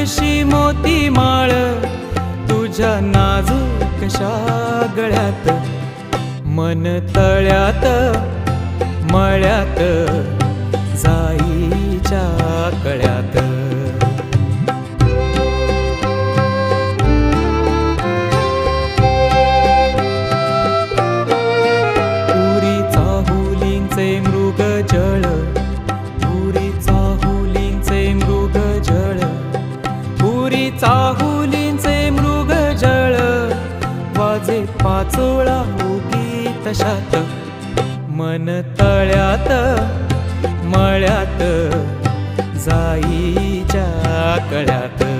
जशी मोती माळ तुझ्या नाजूकशा गळ्यात, मन तळ्यात मळ्यात जाईच्या कळ्यात. पुरी चाहुलींचे मृगजळ, पुरी चाहुलींचे मृगजळ, पुरी चाहुलींचे मृगजळ, वाजे पाचोळा उगी तशात, मन तळ्यात मळ्यात जाईच्या कळ्यात.